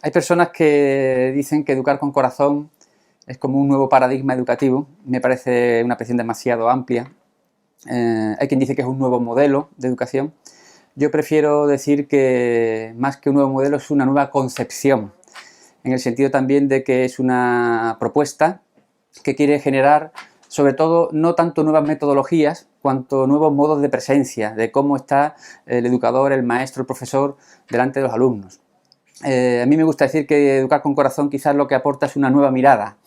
Hay personas que dicen que educar con corazón es como un nuevo paradigma educativo. Me parece una expresión demasiado amplia. Hay quien dice que es un nuevo modelo de educación. Yo prefiero decir que más que un nuevo modelo es una nueva concepción, en el sentido también de que es una propuesta que quiere generar, sobre todo, no tanto nuevas metodologías, cuanto nuevos modos de presencia, de cómo está el educador, el maestro, el profesor delante de los alumnos. A mí me gusta decir que educar con corazón quizás lo que aporta es una nueva mirada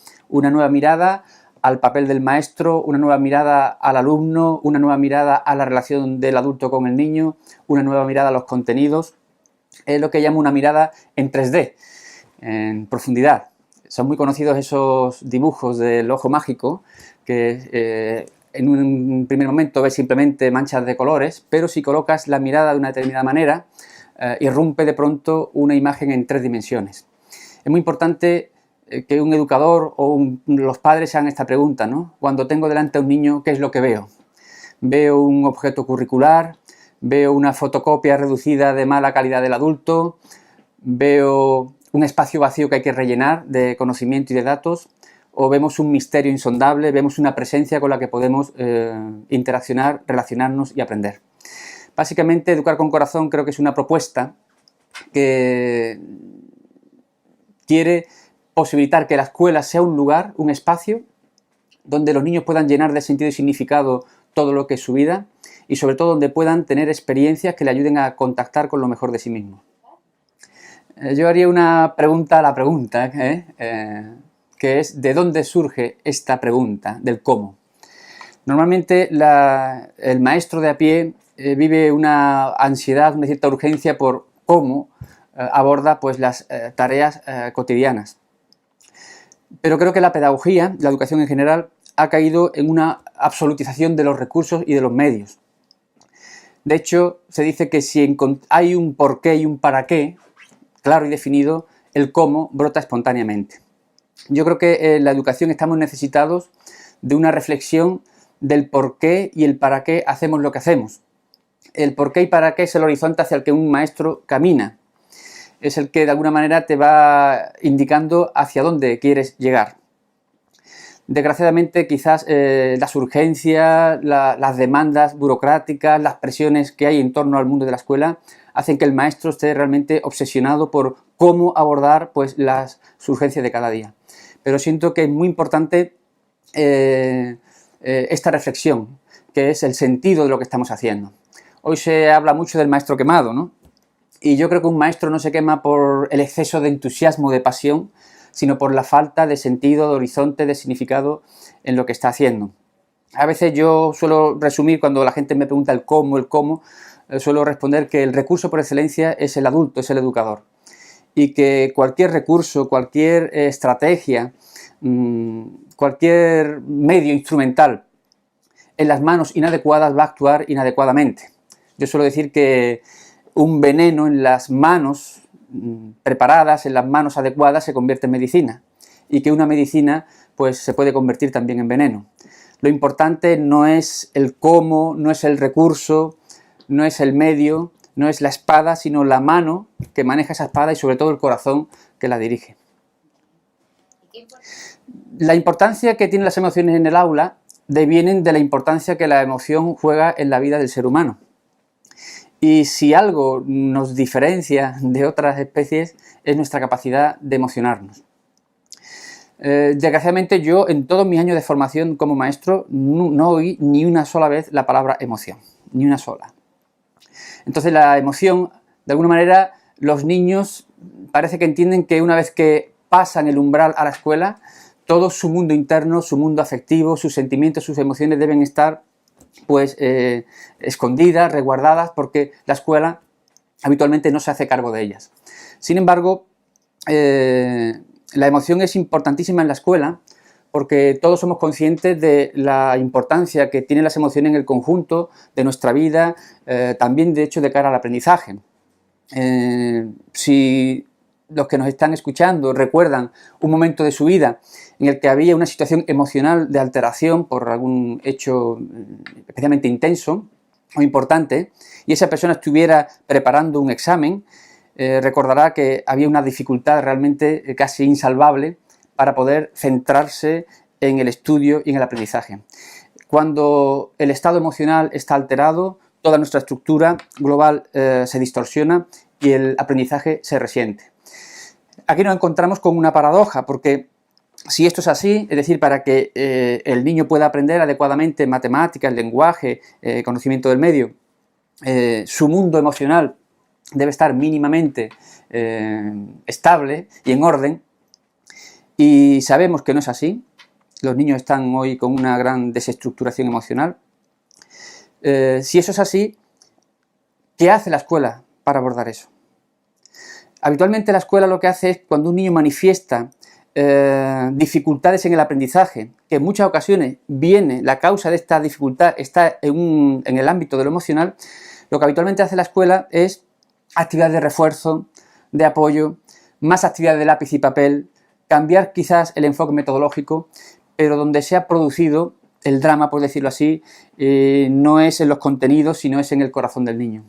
al papel del maestro, una nueva mirada al alumno, una nueva mirada a la relación del adulto con el niño, una nueva mirada a los contenidos. Es lo que llamo una mirada en 3D, en profundidad. Son muy conocidos esos dibujos del ojo mágico que en un primer momento ves simplemente manchas de colores, pero si colocas la mirada de una determinada manera, irrumpe de pronto una imagen en 3 dimensiones. Es muy importante que un educador o los padres se hagan esta pregunta, ¿no? Cuando tengo delante a un niño, ¿qué es lo que veo? Veo un objeto curricular, veo una fotocopia reducida de mala calidad del adulto, veo un espacio vacío que hay que rellenar de conocimiento y de datos, o vemos un misterio insondable, vemos una presencia con la que podemos interaccionar, relacionarnos y aprender. Básicamente, educar con corazón creo que es una propuesta que quiere posibilitar que la escuela sea un lugar, un espacio, donde los niños puedan llenar de sentido y significado todo lo que es su vida y sobre todo donde puedan tener experiencias que le ayuden a contactar con lo mejor de sí mismos. Yo haría una pregunta a la pregunta, que es ¿de dónde surge esta pregunta del cómo? Normalmente el maestro de a pie vive una ansiedad, una cierta urgencia por cómo aborda pues, las tareas cotidianas. Pero creo que la pedagogía, la educación en general, ha caído en una absolutización de los recursos y de los medios. De hecho, se dice que si hay un porqué y un para qué, claro y definido, el cómo brota espontáneamente. Yo creo que en la educación estamos necesitados de una reflexión del por qué y el para qué hacemos lo que hacemos. El por qué y para qué es el horizonte hacia el que un maestro camina. Es el que de alguna manera te va indicando hacia dónde quieres llegar. Desgraciadamente quizás las urgencias, las demandas burocráticas, las presiones que hay en torno al mundo de la escuela hacen que el maestro esté realmente obsesionado por cómo abordar pues, las urgencias de cada día. Pero siento que es muy importante esta reflexión, que es el sentido de lo que estamos haciendo. Hoy se habla mucho del maestro quemado, ¿no? Y yo creo que un maestro no se quema por el exceso de entusiasmo, de pasión, sino por la falta de sentido, de horizonte, de significado en lo que está haciendo. A veces yo suelo resumir, cuando la gente me pregunta el cómo, suelo responder que el recurso por excelencia es el adulto, es el educador. Y que cualquier recurso, cualquier estrategia, cualquier medio instrumental en las manos inadecuadas va a actuar inadecuadamente. Yo suelo decir que un veneno en las manos preparadas, en las manos adecuadas, se convierte en medicina. Y que una medicina pues, se puede convertir también en veneno. Lo importante no es el cómo, no es el recurso, no es el medio, no es la espada, sino la mano que maneja esa espada y sobre todo el corazón que la dirige. La importancia que tienen las emociones en el aula devienen de la importancia que la emoción juega en la vida del ser humano. Y si algo nos diferencia de otras especies es nuestra capacidad de emocionarnos. Desgraciadamente yo en todos mis años de formación como maestro no oí ni una sola vez la palabra emoción, ni una sola. Entonces la emoción, de alguna manera, los niños parece que entienden que una vez que pasan el umbral a la escuela, todo su mundo interno, su mundo afectivo, sus sentimientos, sus emociones deben estar pues escondidas, resguardadas, porque la escuela habitualmente no se hace cargo de ellas. Sin embargo, la emoción es importantísima en la escuela porque todos somos conscientes de la importancia que tienen las emociones en el conjunto de nuestra vida, también de hecho de cara al aprendizaje. Si los que nos están escuchando recuerdan un momento de su vida en el que había una situación emocional de alteración por algún hecho especialmente intenso o importante y esa persona estuviera preparando un examen, recordará que había una dificultad realmente casi insalvable para poder centrarse en el estudio y en el aprendizaje. Cuando el estado emocional está alterado, toda nuestra estructura global se distorsiona y el aprendizaje se resiente. Aquí nos encontramos con una paradoja, porque si esto es así, es decir, para que el niño pueda aprender adecuadamente matemáticas, lenguaje, conocimiento del medio, su mundo emocional debe estar mínimamente estable y en orden, y sabemos que no es así. Los niños están hoy con una gran desestructuración emocional. Si eso es así, ¿qué hace la escuela para abordar eso? Habitualmente la escuela lo que hace es, cuando un niño manifiesta dificultades en el aprendizaje, que en muchas ocasiones la causa de esta dificultad está en el ámbito de lo emocional, lo que habitualmente hace la escuela es actividades de refuerzo, de apoyo, más actividades de lápiz y papel, cambiar quizás el enfoque metodológico, pero donde se ha producido el drama, por decirlo así, no es en los contenidos, sino es en el corazón del niño.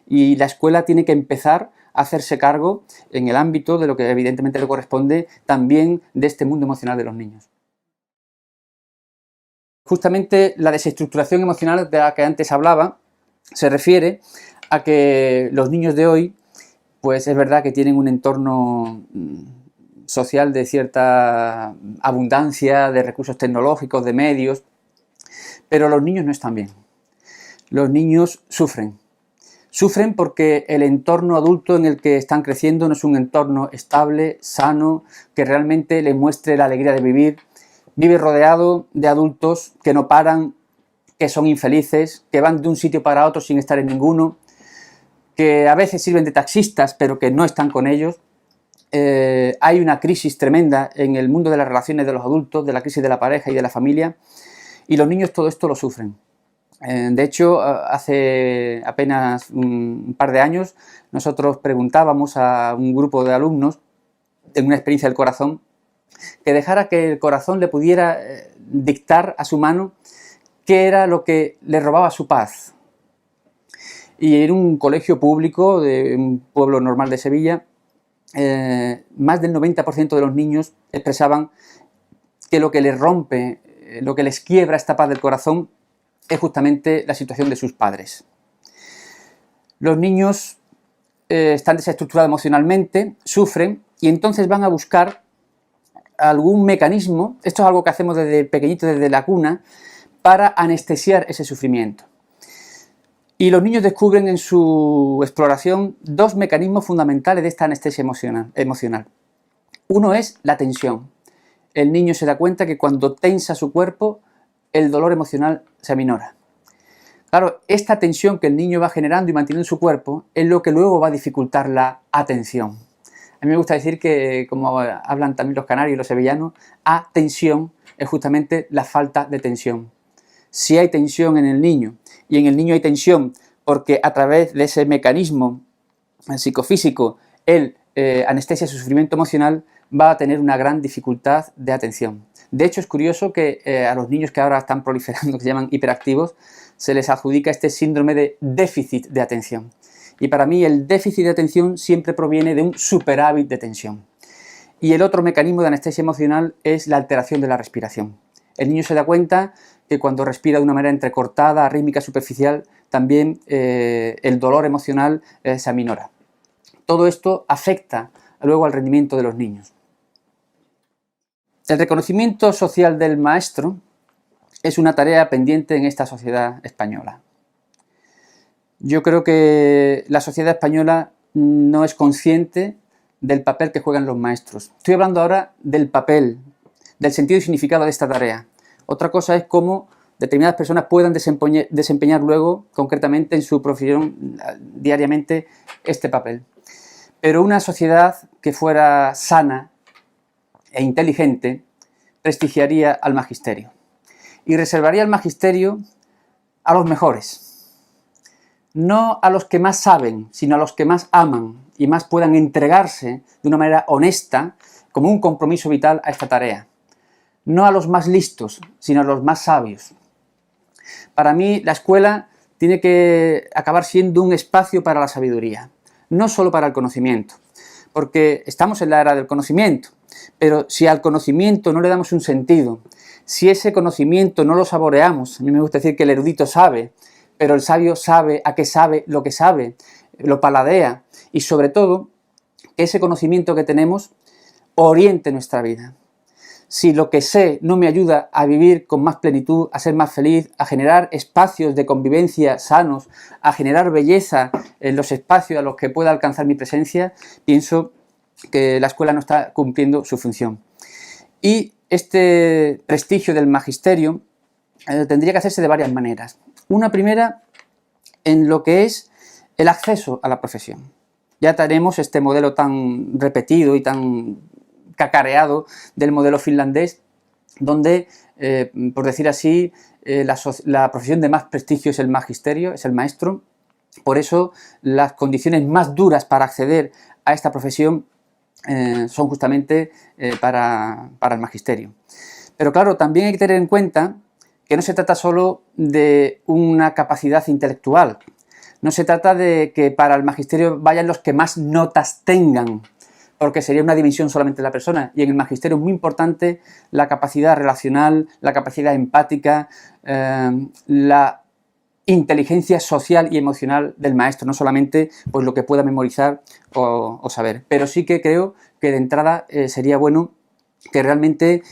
Y la escuela tiene que empezar a hacerse cargo en el ámbito de lo que evidentemente le corresponde también de este mundo emocional de los niños. Justamente la desestructuración emocional de la que antes hablaba se refiere a que los niños de hoy, pues es verdad que tienen un entorno social de cierta abundancia de recursos tecnológicos, de medios, pero los niños no están bien. Los niños sufren. Sufren porque el entorno adulto en el que están creciendo no es un entorno estable, sano, que realmente les muestre la alegría de vivir. Vive rodeado de adultos que no paran, que son infelices, que van de un sitio para otro sin estar en ninguno, que a veces sirven de taxistas pero que no están con ellos. Hay una crisis tremenda en el mundo de las relaciones de los adultos, de la crisis de la pareja y de la familia, y los niños todo esto lo sufren. De hecho, hace apenas un par de años nosotros preguntábamos a un grupo de alumnos en una experiencia del corazón que dejara que el corazón le pudiera dictar a su mano qué era lo que le robaba su paz. Y en un colegio público de un pueblo normal de Sevilla, más del 90% de los niños expresaban que lo que les rompe, lo que les quiebra esta paz del corazón es justamente la situación de sus padres. Los niños están desestructurados emocionalmente, sufren y entonces van a buscar algún mecanismo, esto es algo que hacemos desde pequeñito, desde la cuna, para anestesiar ese sufrimiento. Y los niños descubren en su exploración dos mecanismos fundamentales de esta anestesia emocional. Uno es la tensión. El niño se da cuenta que cuando tensa su cuerpo, el dolor emocional se aminora. Claro, esta tensión que el niño va generando y manteniendo en su cuerpo es lo que luego va a dificultar la atención. A mí me gusta decir que, como hablan también los canarios y los sevillanos, atención es justamente la falta de tensión. Si hay tensión en el niño, y en el niño hay tensión porque a través de ese mecanismo psicofísico él anestesia su sufrimiento emocional, va a tener una gran dificultad de atención. De hecho, es curioso que a los niños que ahora están proliferando, que se llaman hiperactivos, se les adjudica este síndrome de déficit de atención. Y para mí el déficit de atención siempre proviene de un superávit de atención. Y el otro mecanismo de anestesia emocional es la alteración de la respiración. El niño se da cuenta que cuando respira de una manera entrecortada, arrítmica, superficial, también el dolor emocional se aminora. Todo esto afecta luego al rendimiento de los niños. El reconocimiento social del maestro es una tarea pendiente en esta sociedad española. Yo creo que la sociedad española no es consciente del papel que juegan los maestros. Estoy hablando ahora del papel, del sentido y significado de esta tarea. Otra cosa es cómo determinadas personas puedan desempeñar luego, concretamente en su profesión, diariamente, este papel. Pero una sociedad que fuera sana e inteligente prestigiaría al magisterio y reservaría el magisterio a los mejores, no a los que más saben, sino a los que más aman y más puedan entregarse de una manera honesta como un compromiso vital a esta tarea, no a los más listos, sino a los más sabios. Para mí la escuela tiene que acabar siendo un espacio para la sabiduría. no solo para el conocimiento, porque estamos en la era del conocimiento, pero si al conocimiento no le damos un sentido, si ese conocimiento no lo saboreamos, a mí me gusta decir que el erudito sabe, pero el sabio sabe a qué sabe, lo paladea, y sobre todo, que ese conocimiento que tenemos oriente nuestra vida. Si lo que sé no me ayuda a vivir con más plenitud, a ser más feliz, a generar espacios de convivencia sanos, a generar belleza en los espacios a los que pueda alcanzar mi presencia, pienso que la escuela no está cumpliendo su función. Y este prestigio del magisterio tendría que hacerse de varias maneras. Una primera, en lo que es el acceso a la profesión. Ya tenemos este modelo tan repetido y tan cacareado del modelo finlandés, donde, por decir así, la profesión de más prestigio es el magisterio, es el maestro. Por eso las condiciones más duras para acceder a esta profesión son justamente para el magisterio. Pero claro, también hay que tener en cuenta que no se trata solo de una capacidad intelectual, no se trata de que para el magisterio vayan los que más notas tengan, porque sería una dimensión solamente de la persona, y en el magisterio es muy importante la capacidad relacional, la capacidad empática, la inteligencia social y emocional del maestro, no solamente pues, lo que pueda memorizar o saber. Pero sí que creo que de entrada sería bueno que realmente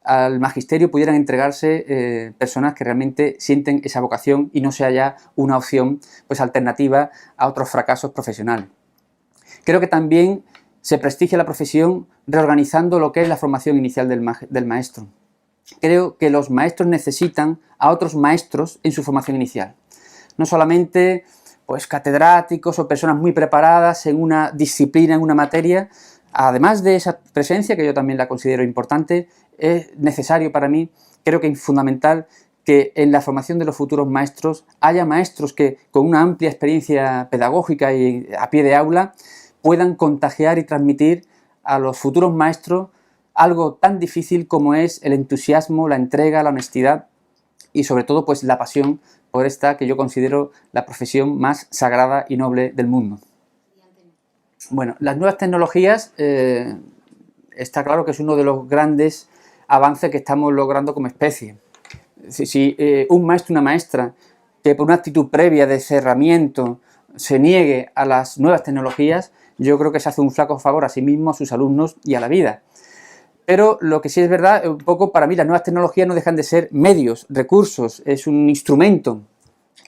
al magisterio pudieran entregarse personas que realmente sienten esa vocación y no sea ya una opción pues, alternativa a otros fracasos profesionales. Creo que también se prestigia la profesión reorganizando lo que es la formación inicial del maestro. Creo que los maestros necesitan a otros maestros en su formación inicial. No solamente pues, catedráticos o personas muy preparadas en una disciplina, en una materia. Además de esa presencia, que yo también la considero importante, es necesario para mí, creo que es fundamental, que en la formación de los futuros maestros haya maestros que con una amplia experiencia pedagógica y a pie de aula puedan contagiar y transmitir a los futuros maestros algo tan difícil como es el entusiasmo, la entrega, la honestidad y sobre todo pues la pasión por esta que yo considero la profesión más sagrada y noble del mundo. Bueno, las nuevas tecnologías está claro que es uno de los grandes avances que estamos logrando como especie. Si un maestro o una maestra que por una actitud previa de cerramiento se niegue a las nuevas tecnologías, yo creo que se hace un flaco favor a sí mismo, a sus alumnos y a la vida. Pero lo que sí es verdad, un poco para mí las nuevas tecnologías no dejan de ser medios, recursos, es un instrumento.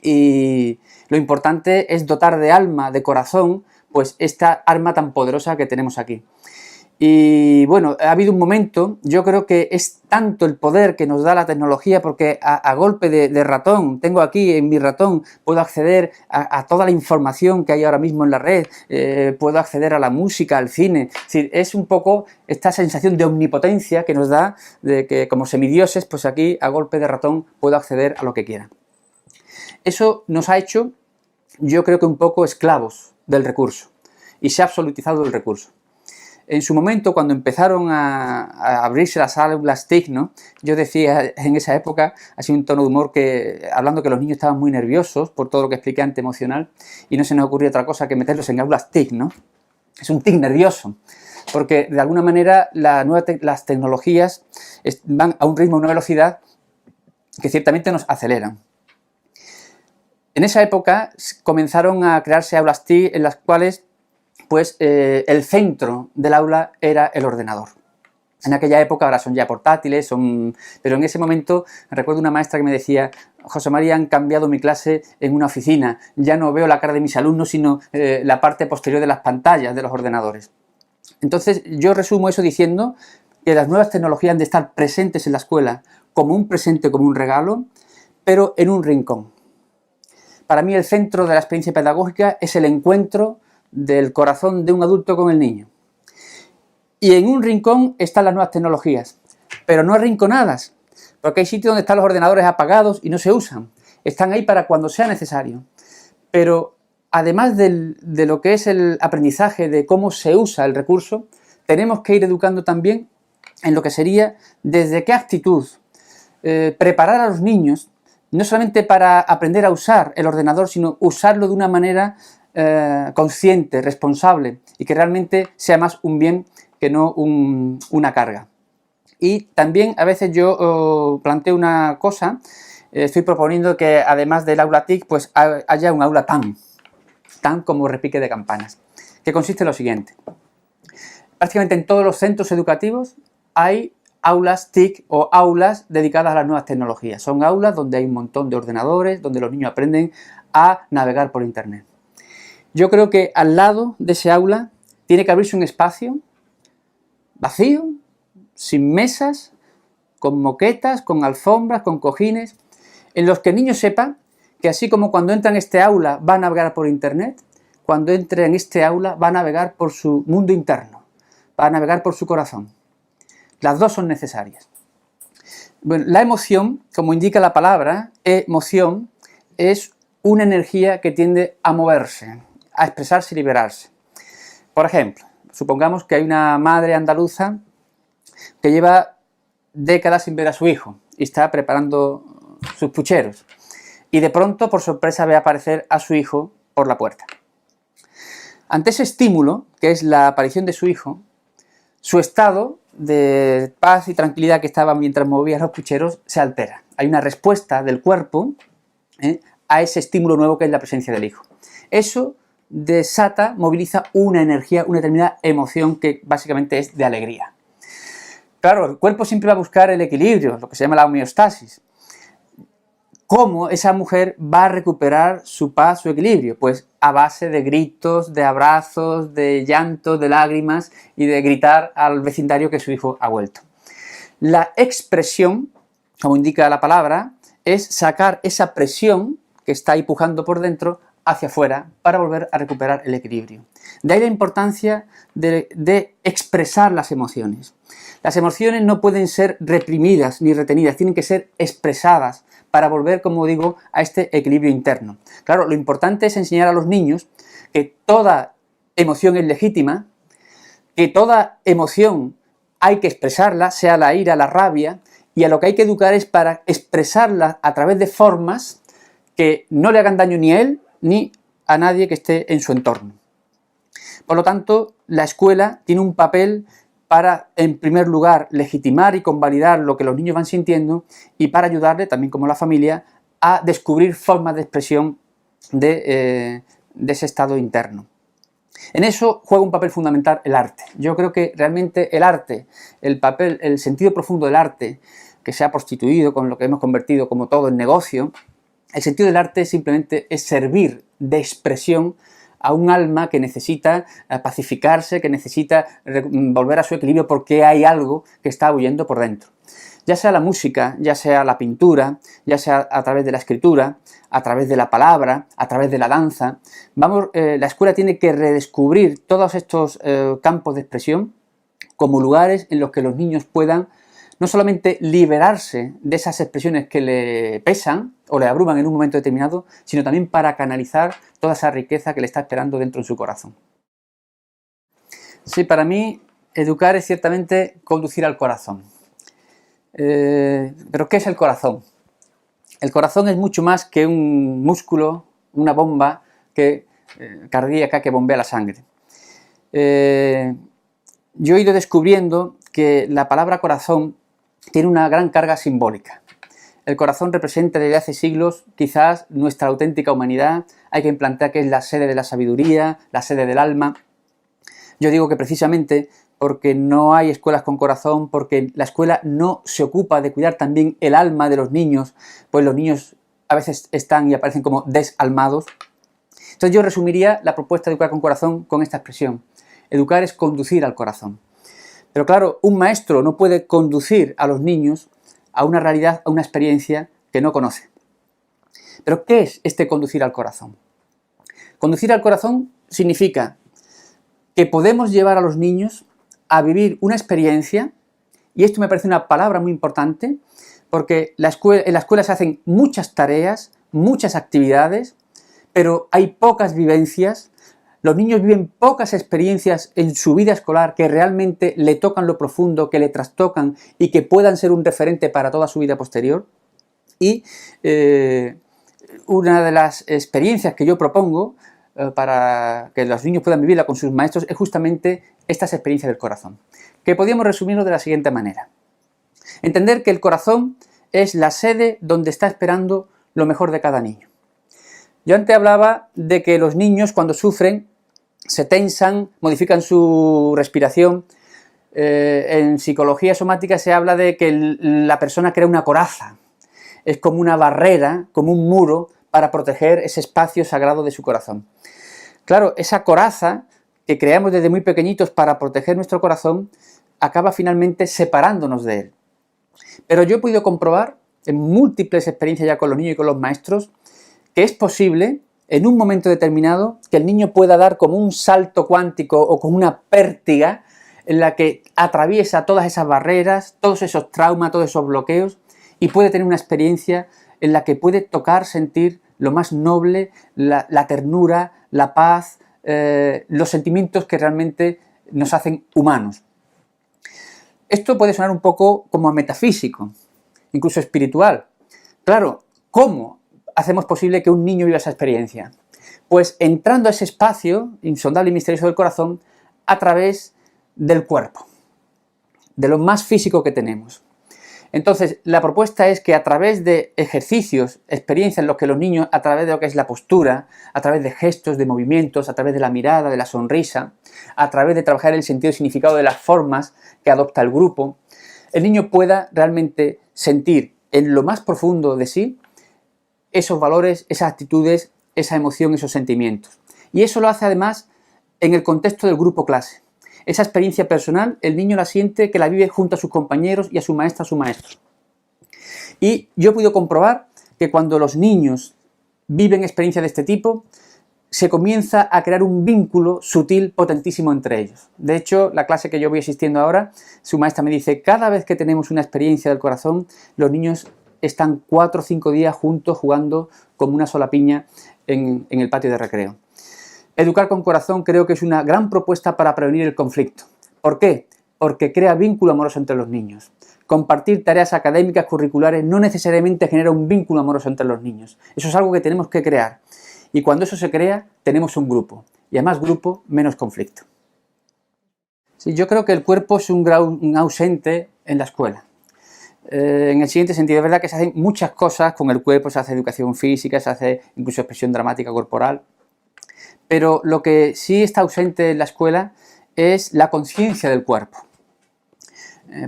Y lo importante es dotar de alma, de corazón, pues esta arma tan poderosa que tenemos aquí. Y bueno, ha habido un momento, yo creo que es tanto el poder que nos da la tecnología, porque a golpe de ratón, tengo aquí en mi ratón, puedo acceder a toda la información que hay ahora mismo en la red, puedo acceder a la música, al cine, es decir, es un poco esta sensación de omnipotencia que nos da, de que como semidioses, pues aquí a golpe de ratón puedo acceder a lo que quiera. Eso nos ha hecho, yo creo que un poco esclavos del recurso, y se ha absolutizado el recurso. En su momento, cuando empezaron a abrirse las aulas TIC, ¿no? Yo decía en esa época, así un tono de humor, que hablando que los niños estaban muy nerviosos por todo lo que expliqué antes emocional, y no se nos ocurría otra cosa que meterlos en aulas TIC, ¿no? Es un TIC nervioso, porque de alguna manera las tecnologías van a un ritmo, a una velocidad que ciertamente nos aceleran. En esa época comenzaron a crearse aulas TIC en las cuales pues el centro del aula era el ordenador. En aquella época, ahora son ya portátiles, pero en ese momento recuerdo una maestra que me decía: José María, han cambiado mi clase en una oficina, ya no veo la cara de mis alumnos, sino la parte posterior de las pantallas de los ordenadores. Entonces yo resumo eso diciendo que las nuevas tecnologías han de estar presentes en la escuela como un presente, como un regalo, pero en un rincón. Para mí el centro de la experiencia pedagógica es el encuentro del corazón de un adulto con el niño. Y en un rincón están las nuevas tecnologías, pero no arrinconadas, porque hay sitios donde están los ordenadores apagados y no se usan. Están ahí para cuando sea necesario. Pero además de lo que es el aprendizaje de cómo se usa el recurso, tenemos que ir educando también en lo que sería desde qué actitud preparar a los niños, no solamente para aprender a usar el ordenador, sino usarlo de una manera consciente, responsable y que realmente sea más un bien que no una carga. Y también a veces yo planteo una cosa, estoy proponiendo que además del aula TIC pues haya un aula TAN como repique de campanas, que consiste en lo siguiente. Prácticamente en todos los centros educativos hay aulas TIC o aulas dedicadas a las nuevas tecnologías. Son aulas donde hay un montón de ordenadores, donde los niños aprenden a navegar por internet. Yo creo que al lado de ese aula tiene que abrirse un espacio vacío, sin mesas, con moquetas, con alfombras, con cojines, en los que el niño sepa que así como cuando entra en este aula va a navegar por internet, cuando entre en este aula va a navegar por su mundo interno, va a navegar por su corazón. Las dos son necesarias. Bueno, la emoción, como indica la palabra, emoción, es una energía que tiende a moverse, a expresarse y liberarse. Por ejemplo, supongamos que hay una madre andaluza que lleva décadas sin ver a su hijo y está preparando sus pucheros y de pronto por sorpresa ve aparecer a su hijo por la puerta. Ante ese estímulo, que es la aparición de su hijo, su estado de paz y tranquilidad que estaba mientras movía los pucheros se altera. Hay una respuesta del cuerpo a ese estímulo nuevo que es la presencia del hijo. Eso desata, moviliza una energía, una determinada emoción que básicamente es de alegría. Claro, el cuerpo siempre va a buscar el equilibrio, lo que se llama la homeostasis. ¿Cómo esa mujer va a recuperar su paz, su equilibrio? Pues a base de gritos, de abrazos, de llantos, de lágrimas y de gritar al vecindario que su hijo ha vuelto. La expresión, como indica la palabra, es sacar esa presión que está ahí pujando por dentro hacia afuera para volver a recuperar el equilibrio. De ahí la importancia de expresar las emociones. Las emociones no pueden ser reprimidas ni retenidas, tienen que ser expresadas para volver, como digo, a este equilibrio interno. Claro, lo importante es enseñar a los niños que toda emoción es legítima, que toda emoción hay que expresarla, sea la ira, la rabia, y a lo que hay que educar es para expresarla a través de formas que no le hagan daño ni a él ni a nadie que esté en su entorno. Por lo tanto, la escuela tiene un papel para, en primer lugar, legitimar y convalidar lo que los niños van sintiendo y para ayudarle, también como la familia, a descubrir formas de expresión de ese estado interno. En eso juega un papel fundamental el arte. Yo creo que realmente el arte, el sentido profundo del arte, que se ha prostituido con lo que hemos convertido como todo en negocio, el sentido del arte simplemente es servir de expresión a un alma que necesita pacificarse, que necesita volver a su equilibrio porque hay algo que está huyendo por dentro. Ya sea la música, ya sea la pintura, ya sea a través de la escritura, a través de la palabra, a través de la danza. La escuela tiene que redescubrir todos estos campos de expresión como lugares en los que los niños puedan no solamente liberarse de esas expresiones que le pesan o le abruman en un momento determinado, sino también para canalizar toda esa riqueza que le está esperando dentro de su corazón. Sí, para mí, educar es ciertamente conducir al corazón. ¿Pero qué es el corazón? El corazón es mucho más que un músculo, una bomba cardíaca que bombea la sangre. Yo he ido descubriendo que la palabra corazón tiene una gran carga simbólica. El corazón representa desde hace siglos quizás nuestra auténtica humanidad. Hay que plantear que es la sede de la sabiduría, la sede del alma. Yo digo que precisamente porque no hay escuelas con corazón, porque la escuela no se ocupa de cuidar también el alma de los niños, pues los niños a veces están y aparecen como desalmados. Entonces yo resumiría la propuesta de educar con corazón con esta expresión. Educar es conducir al corazón. Pero claro, un maestro no puede conducir a los niños a una realidad, a una experiencia que no conoce. ¿Pero qué es este conducir al corazón? Conducir al corazón significa que podemos llevar a los niños a vivir una experiencia, y esto me parece una palabra muy importante, porque en la escuela se hacen muchas tareas, muchas actividades, pero hay pocas vivencias. Los niños viven pocas experiencias en su vida escolar que realmente le tocan lo profundo, que le trastocan y que puedan ser un referente para toda su vida posterior. Y una de las experiencias que yo propongo para que los niños puedan vivirla con sus maestros es justamente estas experiencias del corazón, que podríamos resumirlo de la siguiente manera. Entender que el corazón es la sede donde está esperando lo mejor de cada niño. Yo antes hablaba de que los niños cuando sufren se tensan, modifican su respiración. En psicología somática se habla de que la persona crea una coraza. Es como una barrera, como un muro para proteger ese espacio sagrado de su corazón. Claro, esa coraza que creamos desde muy pequeñitos para proteger nuestro corazón acaba finalmente separándonos de él. Pero yo he podido comprobar en múltiples experiencias ya con los niños y con los maestros que es posible en un momento determinado que el niño pueda dar como un salto cuántico o como una pértiga en la que atraviesa todas esas barreras, todos esos traumas, todos esos bloqueos y puede tener una experiencia en la que puede tocar, sentir lo más noble, la ternura, la paz, los sentimientos que realmente nos hacen humanos. Esto puede sonar un poco como metafísico, incluso espiritual. Claro, ¿cómo hacemos posible que un niño viva esa experiencia? Pues entrando a ese espacio insondable y misterioso del corazón a través del cuerpo, de lo más físico que tenemos. Entonces, la propuesta es que a través de ejercicios, experiencias en los que los niños, a través de lo que es la postura, a través de gestos, de movimientos, a través de la mirada, de la sonrisa, a través de trabajar el sentido y significado de las formas que adopta el grupo, el niño pueda realmente sentir en lo más profundo de sí esos valores, esas actitudes, esa emoción, esos sentimientos. Y eso lo hace además en el contexto del grupo clase. Esa experiencia personal, el niño la siente que la vive junto a sus compañeros y a su maestra, a su maestro. Y yo he podido comprobar que cuando los niños viven experiencias de este tipo, se comienza a crear un vínculo sutil, potentísimo entre ellos. De hecho, la clase que yo voy asistiendo ahora, su maestra me dice, cada vez que tenemos una experiencia del corazón, los niños están 4 o 5 días juntos jugando como una sola piña en el patio de recreo. Educar con corazón creo que es una gran propuesta para prevenir el conflicto. ¿Por qué? Porque crea vínculo amoroso entre los niños. Compartir tareas académicas curriculares no necesariamente genera un vínculo amoroso entre los niños. Eso es algo que tenemos que crear. Y cuando eso se crea, tenemos un grupo. Y a más grupo, menos conflicto. Sí, yo creo que el cuerpo es un ausente en la escuela. En el siguiente sentido, es verdad que se hacen muchas cosas con el cuerpo, se hace educación física, se hace incluso expresión dramática corporal. Pero lo que sí está ausente en la escuela es la conciencia del cuerpo.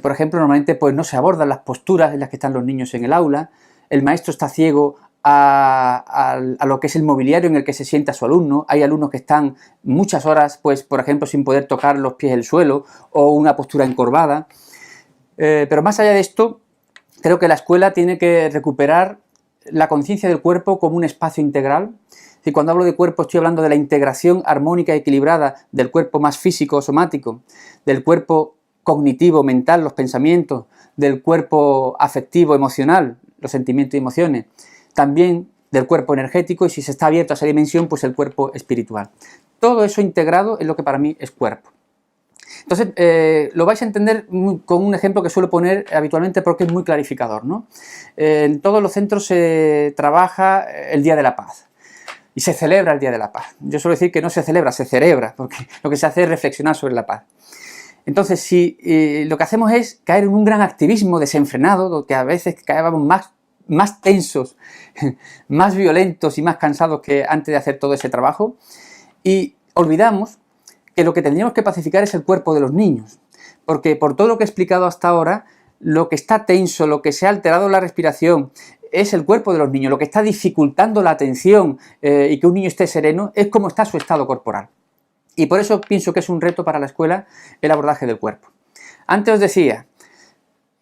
Por ejemplo, normalmente pues, no se abordan las posturas en las que están los niños en el aula, el maestro está ciego a lo que es el mobiliario en el que se sienta su alumno. Hay alumnos que están muchas horas, pues, por ejemplo, sin poder tocar los pies del suelo o una postura encorvada. Pero más allá de esto, creo que la escuela tiene que recuperar la conciencia del cuerpo como un espacio integral. Y cuando hablo de cuerpo estoy hablando de la integración armónica y equilibrada del cuerpo más físico, somático, del cuerpo cognitivo, mental, los pensamientos, del cuerpo afectivo, emocional, los sentimientos y emociones, también del cuerpo energético y si se está abierto a esa dimensión, pues el cuerpo espiritual. Todo eso integrado es lo que para mí es cuerpo. Entonces, lo vais a entender con un ejemplo que suelo poner habitualmente porque es muy clarificador, ¿no? En todos los centros se trabaja el Día de la Paz. Y se celebra el Día de la Paz. Yo suelo decir que no se celebra, se cerebra, porque lo que se hace es reflexionar sobre la paz. Entonces, si lo que hacemos es caer en un gran activismo desenfrenado, que a veces caemos más tensos, más violentos y más cansados que antes de hacer todo ese trabajo, y olvidamos que lo que tendríamos que pacificar es el cuerpo de los niños, porque por todo lo que he explicado hasta ahora, lo que está tenso, lo que se ha alterado la respiración, es el cuerpo de los niños. Lo que está dificultando la atención y que un niño esté sereno es cómo está su estado corporal. Y por eso pienso que es un reto para la escuela el abordaje del cuerpo. Antes os decía,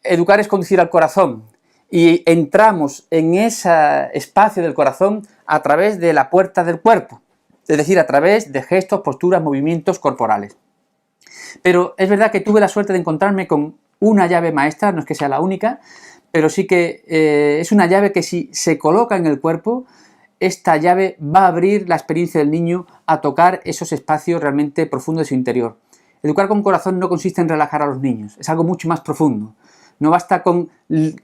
educar es conducir al corazón y entramos en ese espacio del corazón a través de la puerta del cuerpo, es decir, a través de gestos, posturas, movimientos corporales. Pero es verdad que tuve la suerte de encontrarme con una llave maestra, no es que sea la única, pero sí que es una llave que si se coloca en el cuerpo, esta llave va a abrir la experiencia del niño a tocar esos espacios realmente profundos de su interior. Educar con corazón no consiste en relajar a los niños, es algo mucho más profundo. No basta con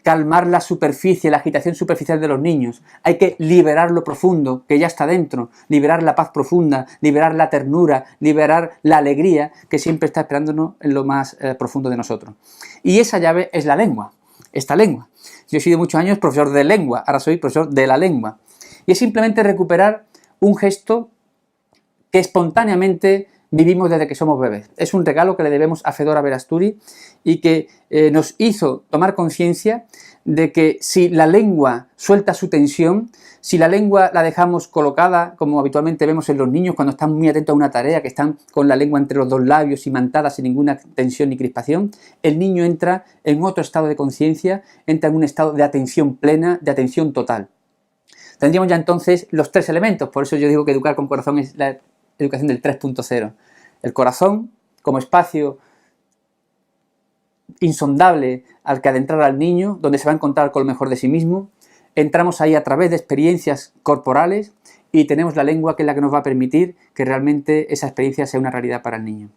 calmar la superficie, la agitación superficial de los niños. Hay que liberar lo profundo, que ya está dentro. Liberar la paz profunda, liberar la ternura, liberar la alegría que siempre está esperándonos en lo más profundo de nosotros. Y esa llave es la lengua, esta lengua. Yo he sido muchos años profesor de lengua, ahora soy profesor de la lengua. Y es simplemente recuperar un gesto que espontáneamente vivimos desde que somos bebés. Es un regalo que le debemos a Fedora Verasturi y que nos hizo tomar conciencia de que si la lengua suelta su tensión, si la lengua la dejamos colocada, como habitualmente vemos en los niños cuando están muy atentos a una tarea, que están con la lengua entre los dos labios imantada sin ninguna tensión ni crispación, el niño entra en otro estado de conciencia, entra en un estado de atención plena, de atención total. Tendríamos ya entonces los 3 elementos, por eso yo digo que educar con corazón es la educación del 3.0. El corazón como espacio insondable al que adentrar al niño, donde se va a encontrar con lo mejor de sí mismo. Entramos ahí a través de experiencias corporales y tenemos la lengua, que es la que nos va a permitir que realmente esa experiencia sea una realidad para el niño.